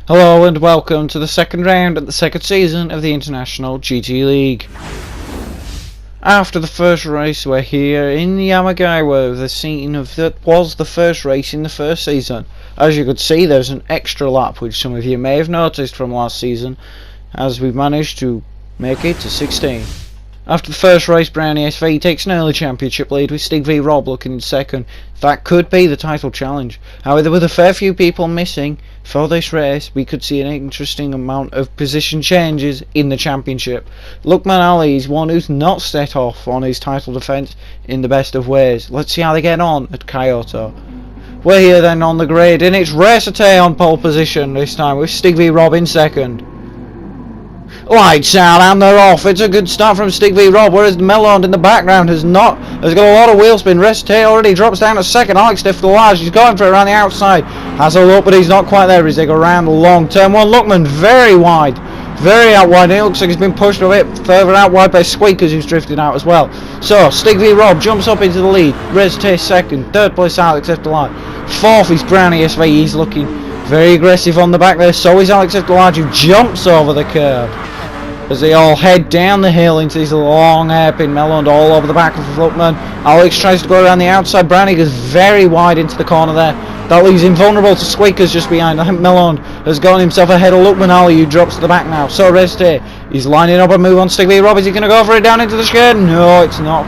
Hello and welcome to the second round of the second season of the International GT League. After the first race, we're here in Yamagawa, the scene of that was the first race in the first season. As you could see, there's an extra lap, which some of you may have noticed from last season, as we've managed to make it to 16. After the first race, Brownie SV takes an early championship lead with Stig v Rob looking in second. That could be the title challenge. However, with a fair few people missing for this race, we could see an interesting amount of position changes in the championship. Lukman Ali is one who's not set off on his title defence in the best of ways. Let's see how they get on at Kyoto. We're here then on the grid, and it's Resate on pole position this time with Stig v Rob in second. Lights out and they're off. It's a good start from Stig v Rob, whereas Melond in the background has got a lot of wheel spin. Resate already drops down a second. Alex de Large, he's going for it around the outside. Has a look, but he's not quite there as they go around the long turn one. Lookman very wide. Very out wide, and it looks like he's been pushed a bit further out wide by Squeakers, who's drifted out as well. So, Stig v Rob jumps up into the lead. Resate second. Third place, Alex Large. Fourth is Brownie SV. He's looking very aggressive on the back there. So is Alex Large, who jumps over the curb as they all head down the hill into this long hairpin. Melond all over the back of Lookman. Alex tries to go around the outside. Brownie goes very wide into the corner there. That leaves him vulnerable to Squeakers just behind. I think Melond has gotten himself ahead of Lookman Ali, who drops to the back now. So Resate, he's lining up a move on Stig v Rob. Is he going to go for it down into the chicane? No, it's not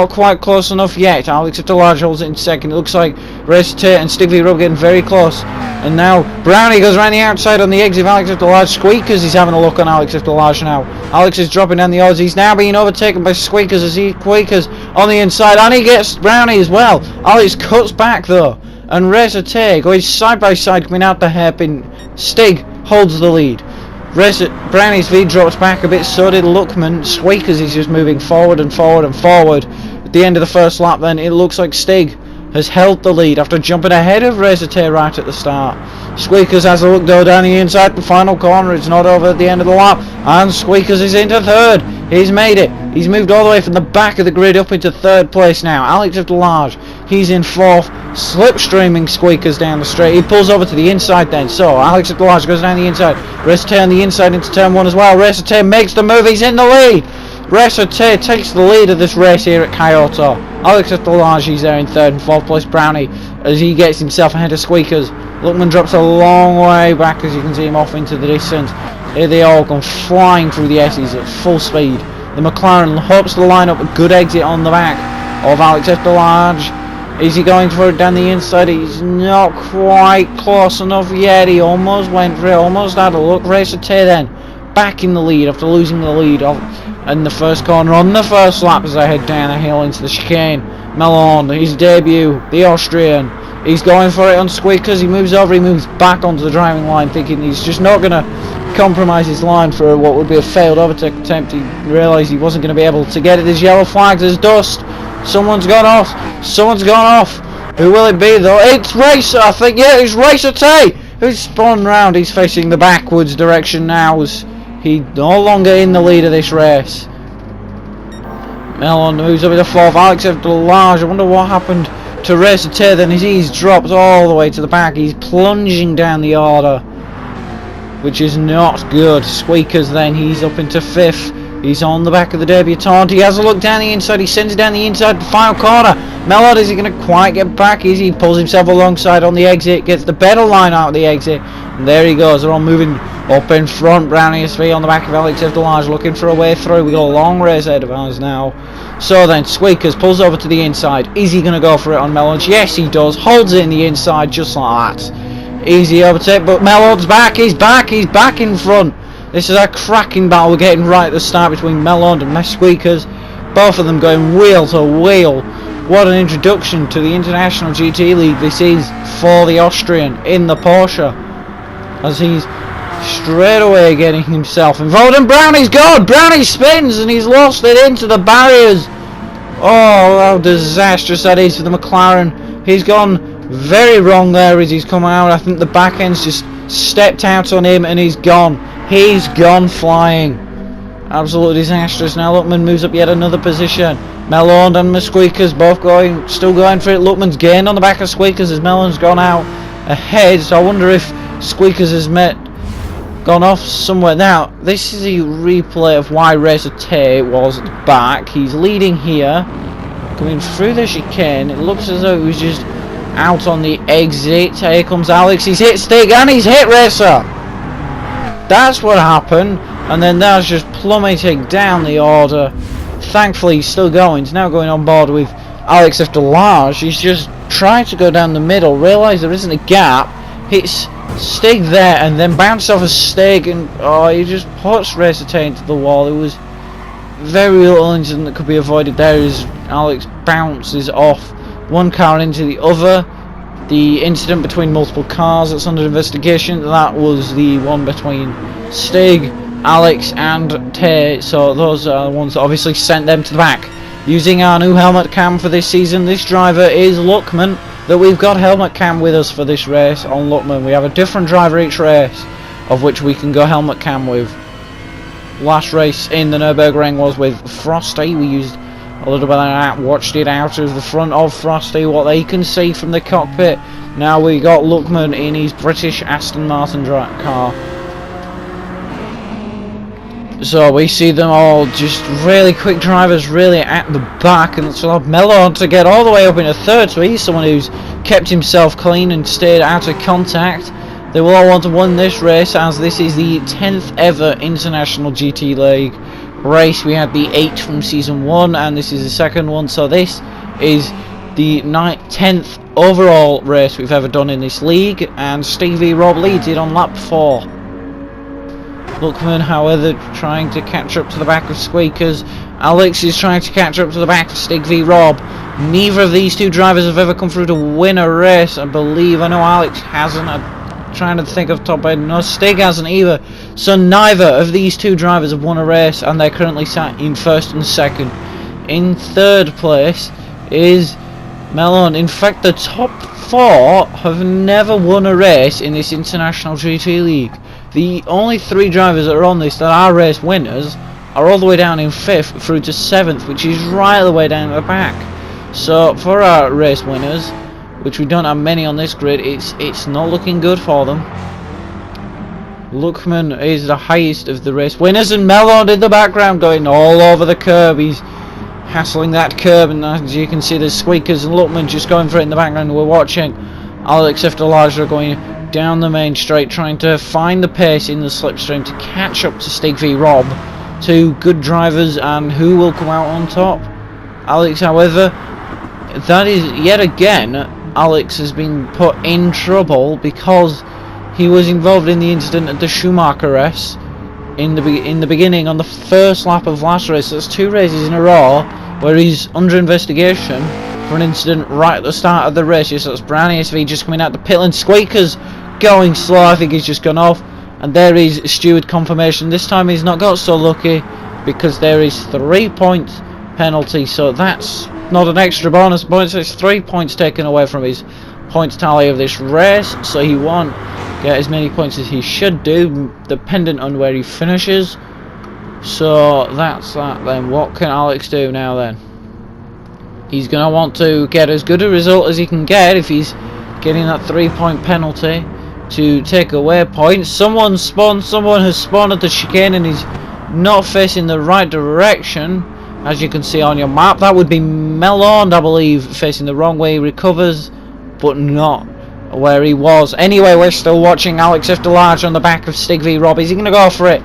quite close enough yet. Alex Large holds it in second. It looks like Resate and Stig v Rob getting very close. And now Brownie goes around the outside on the exit of Alex Large. Squeakers is having a look on Alex Large now. Alex is dropping down the odds. He's now being overtaken by Squeakers as he Squeakers on the inside. And he gets Brownie as well. Alex cuts back though. And Resate going side by side coming out the hairpin. Stig holds the lead. Brownie's V drops back a bit, so did Lookman. Squeakers is just moving forward and forward and forward. At the end of the first lap then, it looks like Stig has held the lead after jumping ahead of Resate right at the start. Squeakers has a look though down the inside, the final corner. It's not over at the end of the lap, and Squeakers is into third. He's made it. He's moved all the way from the back of the grid up into third place now. Alex Large, he's in fourth, slipstreaming Squeakers down the straight. He pulls over to the inside then, so Alex Large goes down the inside. Resate on the inside into turn one as well. Resate makes the move, he's in the lead. Resate takes the lead of this race here at Kyoto. Alex Large, he's there in third and fourth place. Brownie, as he gets himself ahead of Squeakers. Lookman drops a long way back as you can see him off into the distance. Here they all go flying through the S's at full speed. The McLaren hopes to line up a good exit on the back of Alex Large. Is he going for it down the inside? He's not quite close enough yet. He almost went for it, almost had a look. Resate then back in the lead after losing the lead in the first corner on the first lap as I head down a hill into the chicane. Melon, his debut, the Austrian. He's going for it on Squeakers. He moves over, he moves back onto the driving line, thinking he's just not going to compromise his line for what would be a failed overtake attempt. He realised he wasn't going to be able to get it. There's yellow flags, there's dust. Someone's gone off. Who will it be though? It's Racer, I think. Yeah, it's Resate who's spun round. He's facing the backwards direction now as he's no longer in the lead of this race. Melon moves over to fourth. Alex Large, I wonder what happened to Resate then. He's dropped all the way to the back. He's plunging down the order, which is not good. Squeakers then, he's up into fifth. He's on the back of the debutant. He has a look down the inside. He sends it down the inside, the final corner. Melod, is he going to quite get back? He pulls himself alongside on the exit, gets the better line out of the exit, and there he goes. They're all moving up in front. Brownie SV on the back of Alex Large looking for a way through. We got a long race ahead of us now. So then Squeakers pulls over to the inside. Is he going to go for it on Melod? Yes, he does. Holds it in the inside just like that. Easy overtake, but Melod's back. He's back in front. This is a cracking battle we're getting right at the start between Melond and Squeakers. Both of them going wheel to wheel. What an introduction to the International GT League this is for the Austrian in the Porsche, as he's straight away getting himself involved. And Brownie's gone! Brownie spins and he's lost it into the barriers. Oh, how disastrous that is for the McLaren. He's gone very wrong there as he's come out. I think the back end's just stepped out on him and he's gone. He's gone flying. Absolutely disastrous. Now Lookman moves up yet another position. Melon and Squeakers both still going for it. Lookman's gained on the back of Squeakers as Melon's gone out ahead. So I wonder if Squeakers has gone off somewhere. Now, this is a replay of why Racer Tay was at the back. He's leading here, coming through the chicane. It looks as though he was just out on the exit. Here comes Alex. He's hit Stig and he's hit Racer. That's what happened. And then that's just plummeting down the order. Thankfully, he's still going. He's now going on board with Alex after large. He's just trying to go down the middle. Realise there isn't a gap. Hits Stig there and then bounced off a Stig. And he just puts Racer Tay into the wall. It was very little incident that could be avoided there as Alex bounces off one car into the other. The incident between multiple cars that's under investigation, that was the one between Stig, Alex and Tay, so those are the ones that obviously sent them to the back. Using our new helmet cam for this season, this driver is Luckman, that we've got helmet cam with us for this race on Luckman. We have a different driver each race, of which we can go helmet cam with. Last race in the Nürburgring was with Frosty. We used a little bit of that, watched it out of the front of Frosty, what they can see from the cockpit. Now we got Luckman in his British Aston Martin car. So we see them all just really quick drivers really at the back, and it's allowed Melon to get all the way up into third, so he's someone who's kept himself clean and stayed out of contact. They will all want to win this race as this is the 10th ever International GT League race. We had the 8th from season 1 and this is the second one, so this is the 10th overall race we've ever done in this league, and Stevie Rob leads it on lap 4. Luckman, however, trying to catch up to the back of Squeakers. Alex is trying to catch up to the back of Stig v Rob. Neither of these two drivers have ever come through to win a race, I believe. I know Alex hasn't. I'm trying to think of top end. No, Stig hasn't either. So neither of these two drivers have won a race, and they're currently sat in first and second. In third place is Melon. In fact, the top 4 have never won a race in this International GT League. The only 3 drivers that are on this that are race winners are all the way down in 5th through to 7th, which is right the way down at the back. So for our race winners, which we don't have many on this grid, it's not looking good for them. Luckman is the highest of the race winners, and Melon in the background going all over the curb. He's hassling that curb, and as you can see there's Squeakers and Luckman just going for it in the background. We're watching Alex after Larger going down the main straight, trying to find the pace in the slipstream to catch up to Stig v Rob. Two good drivers, and who will come out on top? Alex, however, that is yet again, Alex has been put in trouble because he was involved in the incident at the Schumacher race in the beginning on the first lap of last race. That's 2 races in a row where he's under investigation for an incident right at the start of the race. Yes, that's Brown ASV just coming out the pit, and Squeakers going slow. I think he's just gone off, and there is steward confirmation. This time he's not got so lucky because there is 3 points penalty, so that's not an extra bonus points. It's 3 points taken away from his points tally of this race, so he won't get as many points as he should do, dependent on where he finishes. So that's that then. What can Alex do now then? He's going to want to get as good a result as he can get if he's getting that 3-point penalty to take away points. Someone has spawned at the chicane and he's not facing the right direction, as you can see on your map. That would be Melon, I believe, facing the wrong way. He recovers, but not where he was. Anyway, we're still watching Alex after large on the back of Stig v Rob. Is he going to go for it?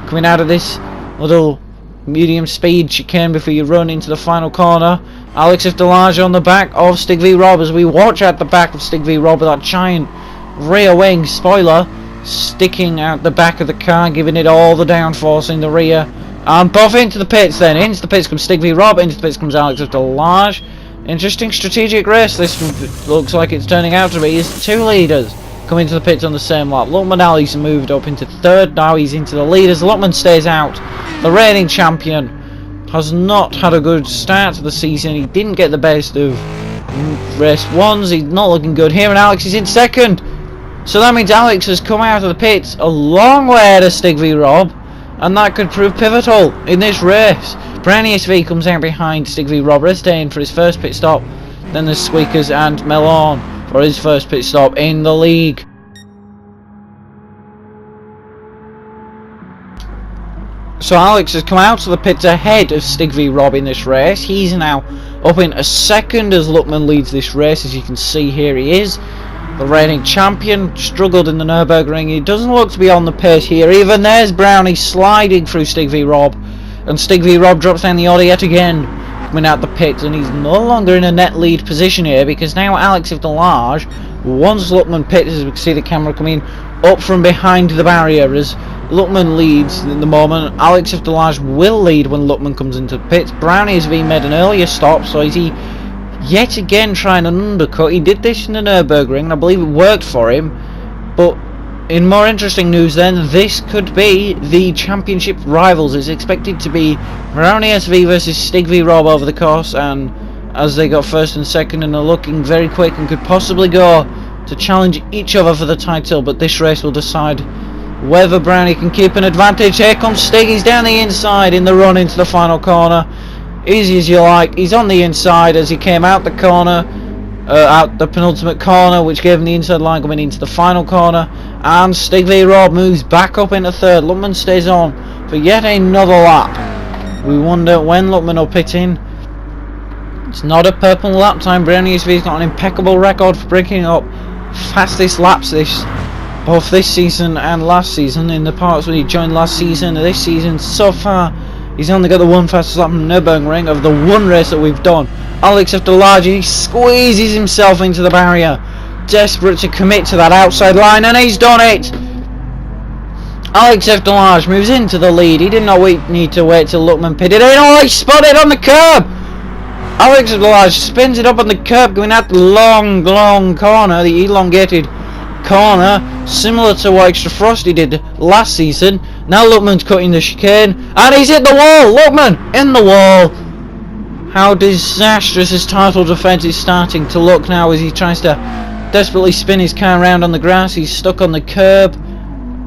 Coming out of this little medium speed chicane before you run into the final corner. Alex after large on the back of Stig v Rob as we watch at the back of Stig v Rob with that giant rear wing spoiler sticking out the back of the car, giving it all the downforce in the rear. And both into the pits then. Into the pits comes Stig v Rob, into the pits comes Alex after large. Interesting strategic race this looks like it's turning out to be. Is 2 leaders coming to the pits on the same lap. Luckman Ali's moved up into 3rd, now he's into the leaders. Luckman stays out. The reigning champion has not had a good start to the season. He didn't get the best of race 1s. He's not looking good here, and Alex is in 2nd. So that means Alex has come out of the pits a long way to Stig v Rob, and that could prove pivotal in this race. Brownie SV comes out behind Stig v Rob, staying for his first pit stop. Then there's Squeakers and Melon for his first pit stop in the league. So Alex has come out of the pits ahead of Stig v Rob in this race. He's now up in a second as Luckman leads this race. As you can see here, he is the reigning champion. Struggled in the Nürburgring. He doesn't look to be on the pace here. Even there's Brownie sliding through Stig v Rob, and Stig v Rob drops down the order yet again, coming out the pits, and he's no longer in a net lead position here because now Alex of Delage, once Luckman pits, as we can see the camera coming up from behind the barrier as Luckman leads in the moment. Alex of Delage will lead when Luckman comes into the pits. Brownie has been made an earlier stop, so is he yet again trying an undercut? He did this in the Nürburgring and I believe it worked for him, but in more interesting news then, this could be the championship rivals. It's expected to be Brownie SV versus Stig v Rob over the course, and as they got first and second and are looking very quick and could possibly go to challenge each other for the title, but this race will decide whether Brownie can keep an advantage. Here comes Stig, he's down the inside in the run into the final corner. Easy as you like, he's on the inside as he came out the corner, out the penultimate corner, which gave him the inside line coming into the final corner, and Stig v Rob moves back up into third. Luckman stays on for yet another lap. We wonder when Luckman will pit in. It's not a purple lap time. Brownie SV's got an impeccable record for breaking up fastest laps both this season and last season. In the parts when he joined last season and this season, so far he's only got the one fastest lap in the Nürburgring of the one race that we've done. Alex of Delage, he squeezes himself into the barrier, desperate to commit to that outside line, and he's done it. Alex of Delage moves into the lead. He did not need to wait till Luckman pitted in. Oh, he spotted on the curb. Alex of Delage spins it up on the curb, going out the long corner, the elongated corner, similar to what Extra Frosty did last season. Now Luckman's cutting the chicane, and he's hit the wall. Luckman in the wall. How disastrous his title defence is starting to look now as he tries to desperately spin his car around on the grass. He's stuck on the curb,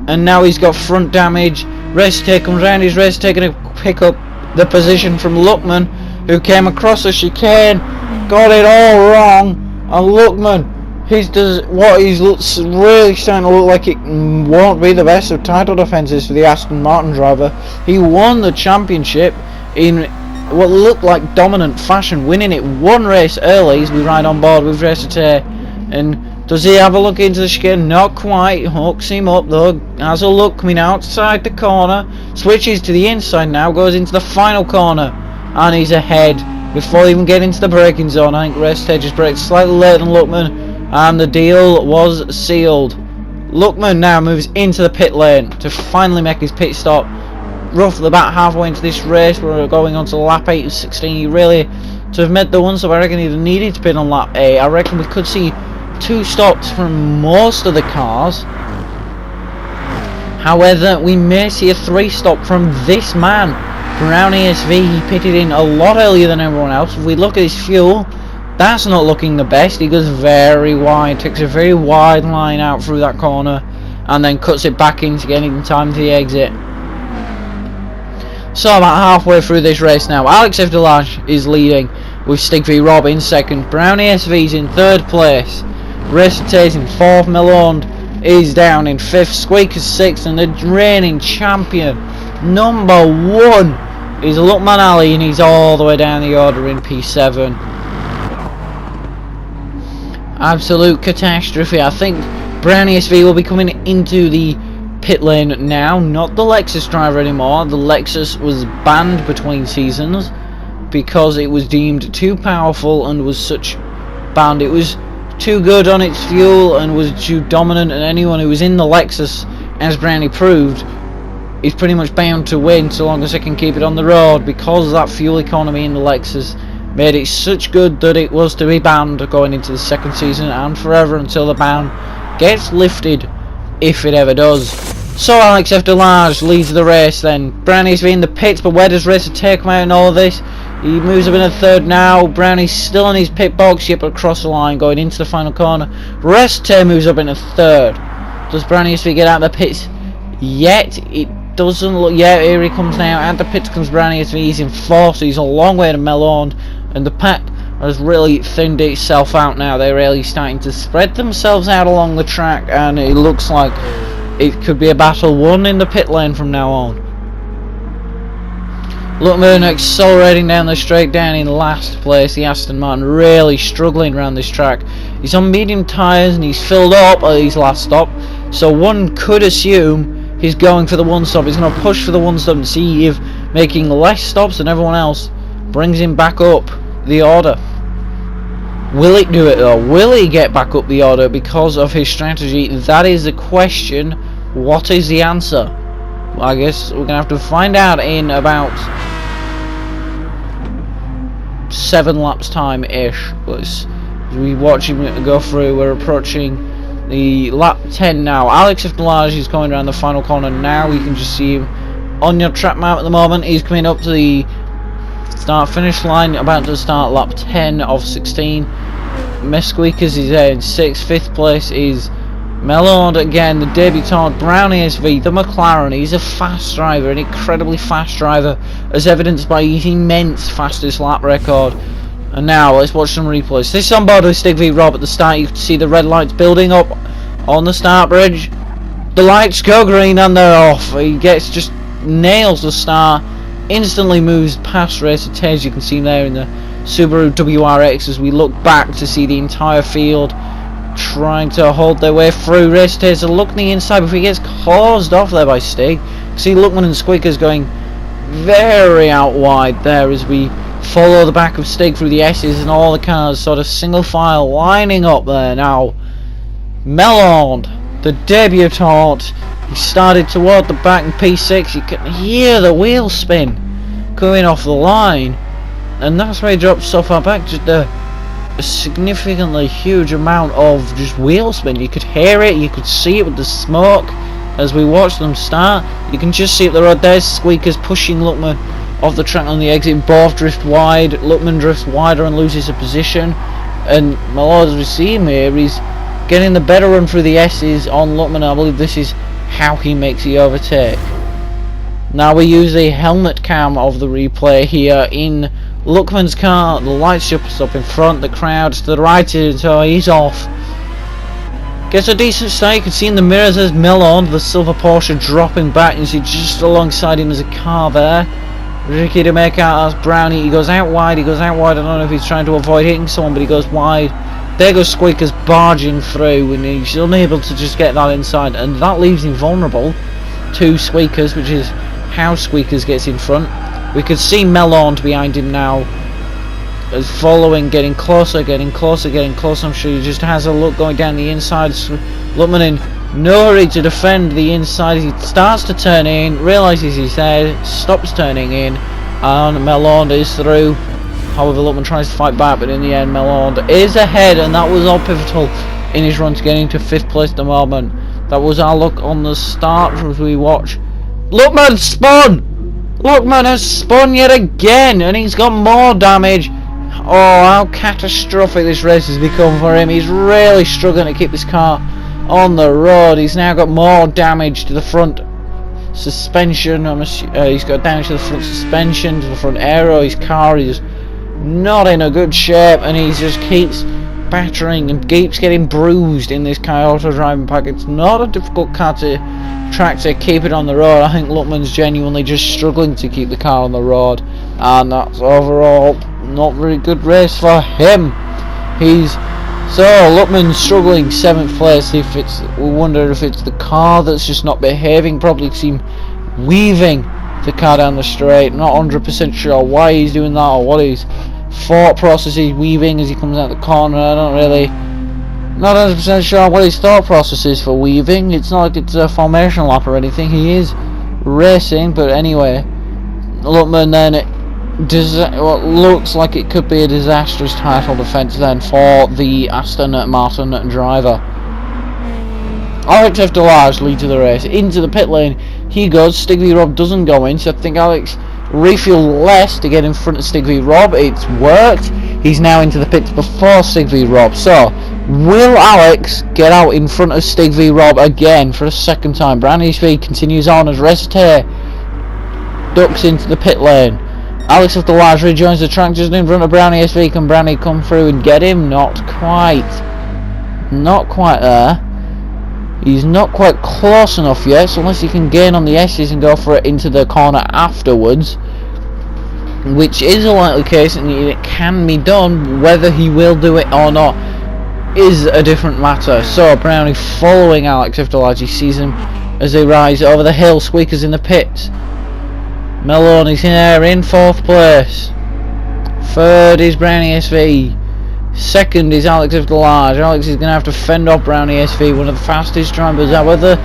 and now he's got front damage. Restake comes round. His Restake going to pick up the position from Luckman, who came across the chicane, got it all wrong, and Luckman, he's really starting to look like it won't be the best of title defences for the Aston Martin driver. He won the championship in what looked like dominant fashion, winning it one race early as we ride on board with Resite. And does he have a look into the chicane? Not quite. Hooks him up though, has a look coming outside the corner, switches to the inside now, goes into the final corner, and he's ahead before even getting into the braking zone. I think Resite just braked slightly later than Luckman, and the deal was sealed. Luckman now moves into the pit lane to finally make his pit stop. Roughly about halfway into this race, we're going on to lap 8 of 16. He really to have made the one, so I reckon he needed to pit on lap 8. I reckon we could see 2 stops from most of the cars. However, we may see a 3 stop from this man, Brownie SV. He pitted in a lot earlier than everyone else. If we look at his fuel, that's not looking the best. He goes very wide, takes a very wide line out through that corner, and then cuts it back in to get in time to the exit. So about halfway through this race now. Alex of Delage is leading with Stig v Rob in second. Brownie SV's in third place. Resite's in fourth. Melonde is down in fifth. Squeak is sixth, and the reigning champion number 1 is Luckman Ali, and he's all the way down the order in P7. Absolute catastrophe. I think Brownie SV will be coming into the pit lane now, not the Lexus driver anymore. The Lexus was banned between seasons because it was deemed too powerful and was such banned. It was too good on its fuel and was too dominant, and anyone who was in the Lexus, as Brownie proved, is pretty much bound to win so long as they can keep it on the road, because that fuel economy in the Lexus made it such good that it was to be banned going into the second season and forever until the ban gets lifted, if it ever does. So Alex of Delage leads the race then. Brownie's in the pits, but where does Racer take him out in all of this? He moves up in a third now. Brownie's still in his pit box, yet across the line going into the final corner. Resite moves up in a third. Does Brownie get out of the pits yet? It doesn't look yet. Here he comes now. At the pits comes Brownie. He's in fourth, so he's a long way to Melonde, and the pack has really thinned itself out now. They're really starting to spread themselves out along the track, and it looks like it could be a battle won in the pit lane from now on. Lookman accelerating down the straight, down in last place. The Aston Martin really struggling around this track. He's on medium tyres and he's filled up at his last stop, so one could assume he's going for the one stop. He's going to push for the one stop and see if making less stops than everyone else brings him back up the order. Will it do it though? Will he get back up the order because of his strategy? That is the question. What is the answer? Well, I guess we're going to have to find out in about 7 laps time ish. As we watch him go through, we're approaching the lap 10 now. Alex Iftalage is going around the final corner now. You can just see him on your track map at the moment. He's coming up to the start finish line, about to start lap 10 of 16. Mesquikers is there in 6th. 5th place is Mellord again, the debutant Brown ASV, the McLaren. He's a fast driver, an incredibly fast driver, as evidenced by his immense fastest lap record. And now let's watch some replays. This is on board with Stig V Rob at the start. You can see the red lights building up on the start bridge. The lights go green and they're off. He just nails the start, instantly moves past Racer Tej. You can see him there in the Subaru WRX as we look back to see the entire field trying to hold their way through. Racer Tej a look on the inside before he gets closed off there by Stig. See Lookman and Squeakers going very out wide there as we follow the back of Stig through the S's, and all the cars sort of single file lining up there now. Mellord, the debutant, he started toward the back in P6. You can hear the wheel spin coming off the line, and that's why he dropped so far back. Just a significantly huge amount of just wheel spin. You could hear it, you could see it with the smoke as we watch them start. You can just see up the road there's Squeakers pushing Lookman off the track on the exit. Both drift wide. Lookman drifts wider and loses a position, and Mellord, as we see him here, he's getting the better run through the S's on Lookman. I believe this is how he makes the overtake. Now we use the helmet cam of the replay here in Lookman's car. The lights just up in front, the crowd's to the right, so he's off. Gets a decent start. You can see in the mirrors there's Mellord, the silver Porsche, dropping back. You see just alongside him there's a car there. Ricky to make out as Brownie. He goes out wide. I don't know if he's trying to avoid hitting someone, but he goes wide. There goes Squeakers barging through, and he's unable to just get that inside, and that leaves him vulnerable to Squeakers, which is how Squeakers gets in front. We could see Mellord behind him now, as following, getting closer. I'm sure he just has a look going down the inside. Lookman in no hurry to defend the inside. He starts to turn in, realises he's there, stops turning in, and Mellord is through. However, Lookman tries to fight back, but in the end Mellord is ahead, and that was all pivotal in his run to getting to 5th place at the moment. That was our look on the start as we watch. Lookman spun! Lookman has spun yet again, and he's got more damage. Oh, how catastrophic this race has become for him. He's really struggling to keep his car on the road. He's now got more damage to the front suspension. He's got damage to the front suspension, to the front aero. His car is not in a good shape, and he just keeps battering and keeps getting bruised in this Kyoto Driving Park. It's not a difficult track to keep it on the road. I think Lookman's genuinely just struggling to keep the car on the road, and that's overall not very good race for him. Lookman's struggling 7th place. We wonder if it's the car that's just not behaving properly. You see him weaving the car down the straight. Not 100% sure why he's doing that or what his thought process is, weaving as he comes out the corner. Not 100% sure what his thought process is for weaving. It's not like it's a formation lap or anything. He is racing, but anyway, Lookman then what looks like it could be a disastrous title defence then for the Aston Martin driver. Alex Iftalage leads the race into the pit lane. He goes. Stig V Rob doesn't go in, so I think Alex refueled less to get in front of Stig V Rob. It's worked. He's now into the pits before Stig V Rob. So, will Alex get out in front of Stig V Rob again for a second time? Brownie SV continues on as Racer Tej ducks into the pit lane. Alex Iftalage rejoins the track just in front of Brownie SV. Can Brownie come through and get him? Not quite there. He's not quite close enough yet, so unless he can gain on the S's and go for it into the corner afterwards, which is a likely case, and it can be done. Whether he will do it or not is a different matter. So Brownie following Alex Iftilaji sees him as they rise over the hill. Squeaker's in the pits. Maloney's here in 4th place. 3rd is Brownie SV. 2nd is Alex Iftilaji. Alex is going to have to fend off Brownie SV, one of the fastest drivers. However,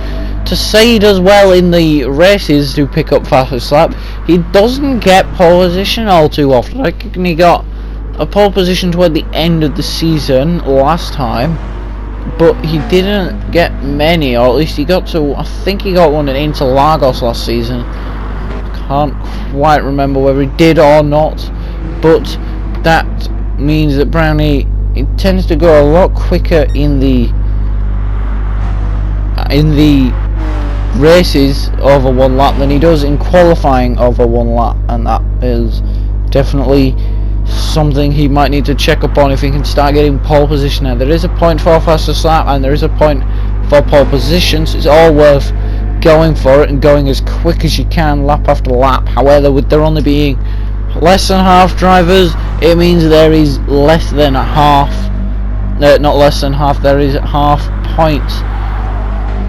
to say he does well in the races to pick up fastest lap, he doesn't get pole position all too often. I reckon he got a pole position toward the end of the season last time, but he didn't get many, or at least he got to, I think he got one at Interlagos last season. Can't quite remember whether he did or not, but that means that Brownie, it tends to go a lot quicker in the races over 1 lap than he does in qualifying over 1 lap, and that is definitely something he might need to check up on if he can start getting pole position. Now there is a point for fastest lap and there is a point for pole position, so it's all worth going for it and going as quick as you can lap after lap. However, with there only being less than half drivers, it means there is less than half, not less than half, there is half points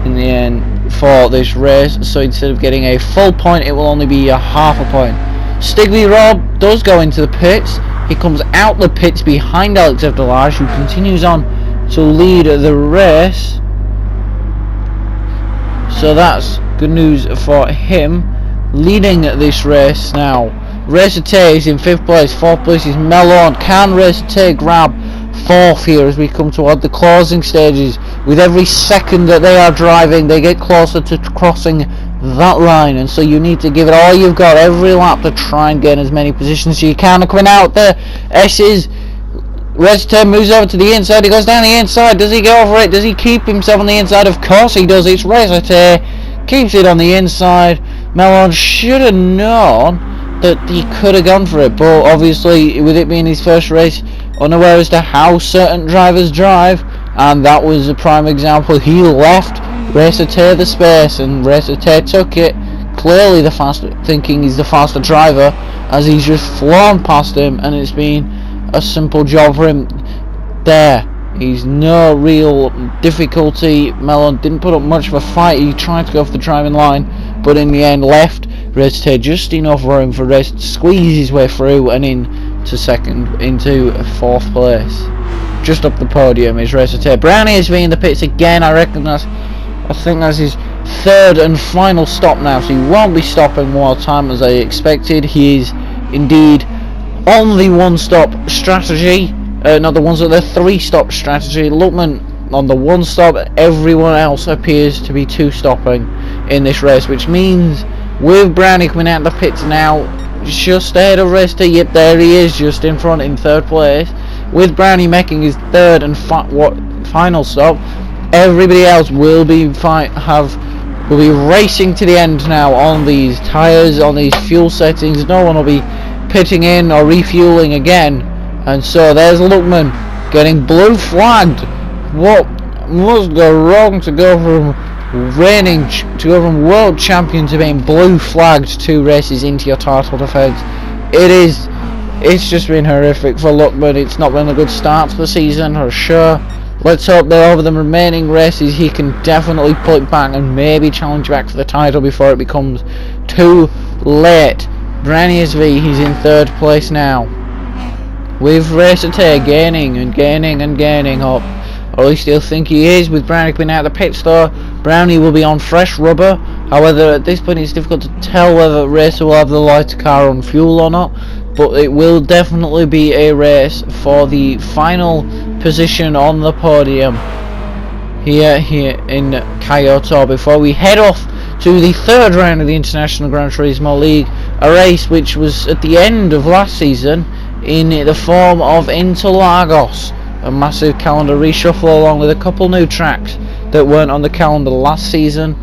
in the end for this race. So instead of getting a full point, it will only be a half a point. Stigley Rob does go into the pits. He comes out the pits behind Alex Iftilaji, who continues on to lead the race. So that's good news for him, leading this race now. Racete is in 5th place, 4th place is Melon. Can Racete grab 4th here as we come toward the closing stages? With every second that they are driving, they get closer to crossing that line, and so you need to give it all you've got every lap to try and get as many positions as you can. Coming out there, S's Racete moves over to the inside. He goes down the inside. Does he go over it? Does he keep himself on the inside? Of course he does. It's Racete, keeps it on the inside. Melon should have known that he could have gone for it, but obviously with it being his first race, unaware as to how certain drivers drive, and that was a prime example. He left Racete the space and Racete took it, clearly thinking he's the faster driver, as he's just flown past him, and it's been a simple job for him there. He's no real difficulty. Melon didn't put up much of a fight. He tried to go for the driving line, but in the end left Racete just enough room for Racete to squeeze his way through and into 4th place. Just up the podium is Racete. Brownie is in the pits again. I think that's his 3rd and final stop now, so he won't be stopping more time as I expected. He is indeed on the 1-stop strategy, not the ones that the 3-stop strategy. Lookman on the 1-stop, everyone else appears to be 2-stopping in this race, which means with Brownie coming out the pits now, just ahead of Racete. Yep, there he is, just in front in 3rd place. With Brownie making his 3rd and final stop, everybody else will be racing to the end now on these tyres, on these fuel settings. No one will be pitting in or refueling again, and so there's Lookman getting blue flagged. What must go wrong to go from world champion to being blue flagged 2 races into your title defence? It's just been horrific for Lookman. It's not been a good start to the season for sure. Let's hope that over the remaining races he can definitely pull it back and maybe challenge back for the title before it becomes too late. Brownie SV, he's in 3rd place now, with Racete gaining and gaining and gaining up, or at least he'll think he is. With Brownie coming out of the pits though, Brownie will be on fresh rubber. However, at this point it's difficult to tell whether Racer will have the lighter car on fuel or not, but it will definitely be a race for the final position on the podium here in Kyoto, before we head off to the 3rd round of the International Gran Turismo League, a race which was at the end of last season in the form of Interlagos, a massive calendar reshuffle along with a couple new tracks that weren't on the calendar last season,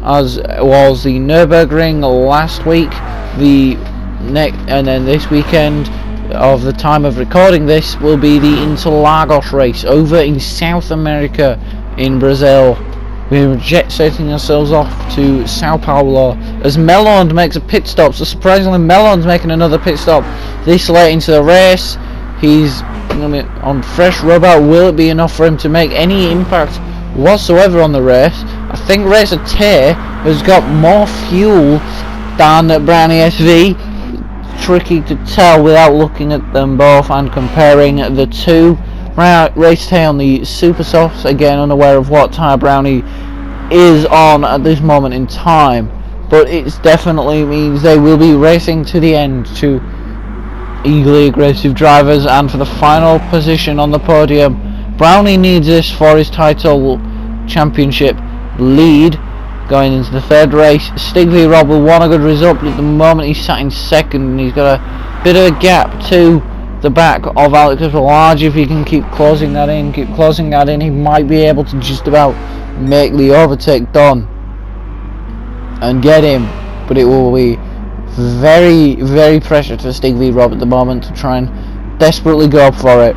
as was the Nürburgring last week, and then this weekend of the time of recording this will be the Interlagos race over in South America in Brazil. We're jet setting ourselves off to Sao Paulo as Melon makes a pit stop. So surprisingly, Melon's making another pit stop this late into the race. He's on fresh rubber. Will it be enough for him to make any impact whatsoever on the race? I think Racer Tay has got more fuel than Brownie SV. Tricky to tell without looking at them both and comparing the two. Racer Tay on the super softs, again unaware of what tyre Brownie is on at this moment in time, but it definitely means they will be racing to the end, to eagerly aggressive drivers, and for the final position on the podium. Brownie needs this for his title championship lead going into the third race. Stig V Rob will want a good result, but at the moment he's sat in second and he's got a bit of a gap to the back of Alex Large. If he can keep closing that in, he might be able to just about make the overtake done and get him, but it will be very, very pressure to Stig V Rob at the moment to try and desperately go up for it.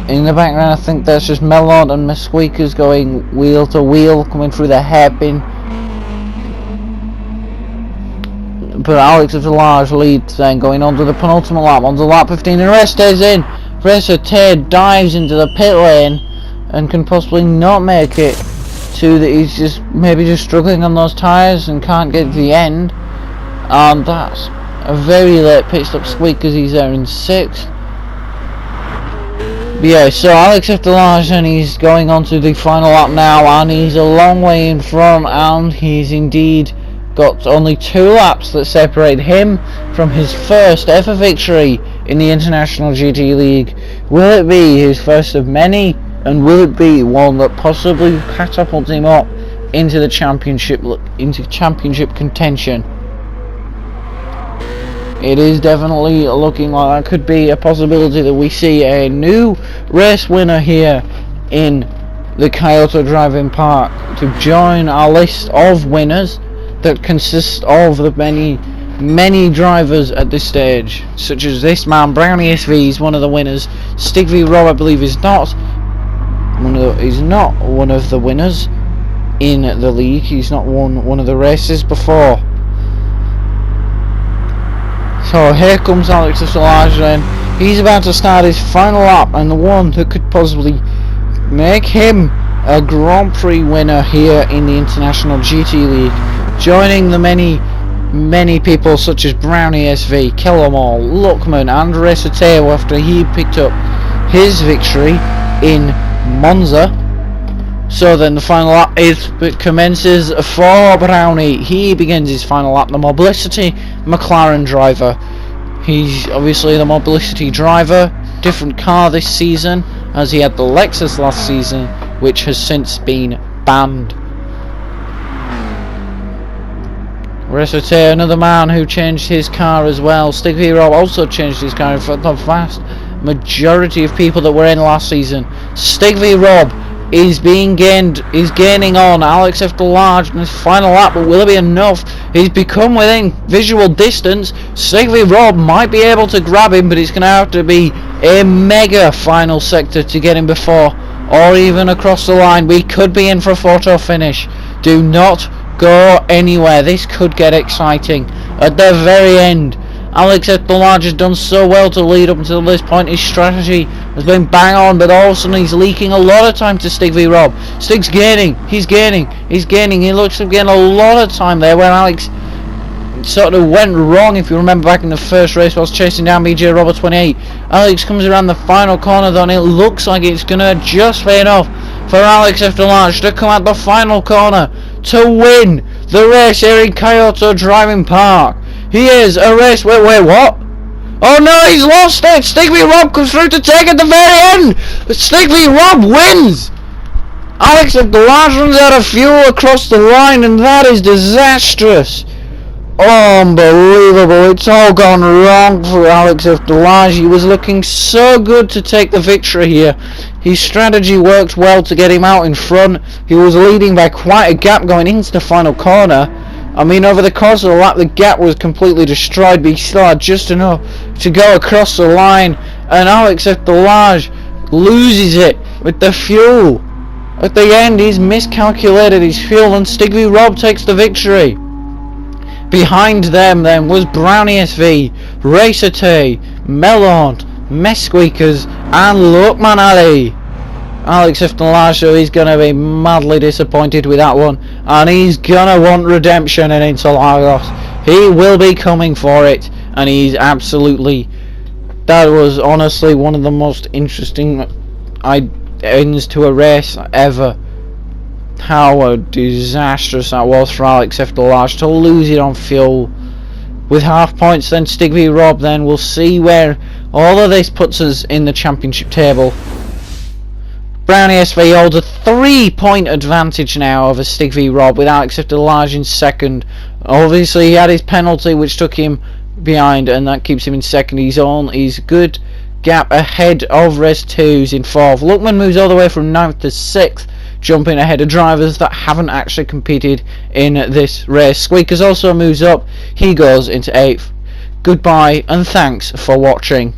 In the background, I think that's just Melon and Mesquika's going wheel to wheel, coming through the hairpin. But Alex of the Large leads then, going on to the penultimate lap, onto lap 15, and race stays in. Racer Tay dives into the pit lane and can possibly not make it to the, he's just maybe just struggling on those tyres and can't get to the end. And that's a very late pit stop squeak because he's there in 6th. But yeah, so Alex of the Large, and he's going on to the final lap now, and he's a long way in front, and he's indeed got only 2 laps that separate him from his first ever victory in the International GT League. Will it be his first of many, and will it be one that possibly catapults him up into the championship contention? It is definitely looking like that could be a possibility that we see a new race winner here in the Kyoto Driving Park to join our list of winners that consists of the many drivers at this stage, such as this man Brownie SV is one of the winners. Stig V Rob, I believe, is not one of the winners in the league. He's not won one of the races before. So here comes Alex of the Large then. He's about to start his final lap, and the one that could possibly make him a Grand Prix winner here in the International GT League, joining the many people such as Brownie SV, Kellermall, Luckman and Racer Tay after he picked up his victory in Monza. So then the final lap commences for Brownie. He begins his final lap, the Mobilicity McLaren driver. He's obviously the Mobilicity driver, different car this season, as he had the Lexus last season, which has since been banned. Racer Tay, another man who changed his car as well. Stig V Rob also changed his car. In fact, the vast majority of people that were in last season. Stig V Rob is gaining on Alex F. the Large in his final lap, but will it be enough? He's become within visual distance. Stig V Rob might be able to grab him, but it's going to have to be a mega final sector to get him before, or even across the line. We could be in for a photo finish. Do not go anywhere. This could get exciting at the very end. Alex F. the Large has done so well to lead up until this point. His strategy has been bang on, but all of a sudden he's leaking a lot of time to Stig V Rob. Stig's gaining. He's gaining. He looks to gain a lot of time there where Alex sort of went wrong. If you remember back in the first race whilst chasing down BJ Robert 28, Alex comes around the final corner though, and it looks like it's going to just be enough for Alex F. the Large to come out the final corner to win the race here in Kyoto Driving Park. He is a race. Wait, what? Oh no, he's lost it. Stig V Rob comes through to take at the very end. But Stig V Rob wins. Alex of the Large runs out of fuel across the line, and that is disastrous. Unbelievable. It's all gone wrong for Alex of the Large. He was looking so good to take the victory here. His strategy worked well to get him out in front. He was leading by quite a gap going into the final corner. I mean, over the course of the lap, the gap was completely destroyed, but he still had just enough to go across the line. And Alex F. the Large loses it with the fuel. At the end, he's miscalculated his fuel, and Stig V Rob takes the victory. Behind them then was Brownie SV, Racer T, Melon, Mesqueakers and Lookman Ali. Alex Iftalage, he's going to be madly disappointed with that one, and he's going to want redemption in Interlagos. He will be coming for it, and he's absolutely... That was honestly one of the most interesting ends to a race ever. How disastrous that was for Alex Iftalage to lose it on fuel. With half points then, Stig v Rob, then we'll see where all of this puts us in the championship table. Brownie SV holds a 3-point advantage now over Stig v Rob, with Alex Iftalage in second. Obviously he had his penalty which took him behind, and that keeps him in second. He's on his good gap ahead of Res 2's in fourth. Lookman moves all the way from 9th to 6th, jumping ahead of drivers that haven't actually competed in this race. Squeakers also moves up, he goes into 8th. Goodbye and thanks for watching.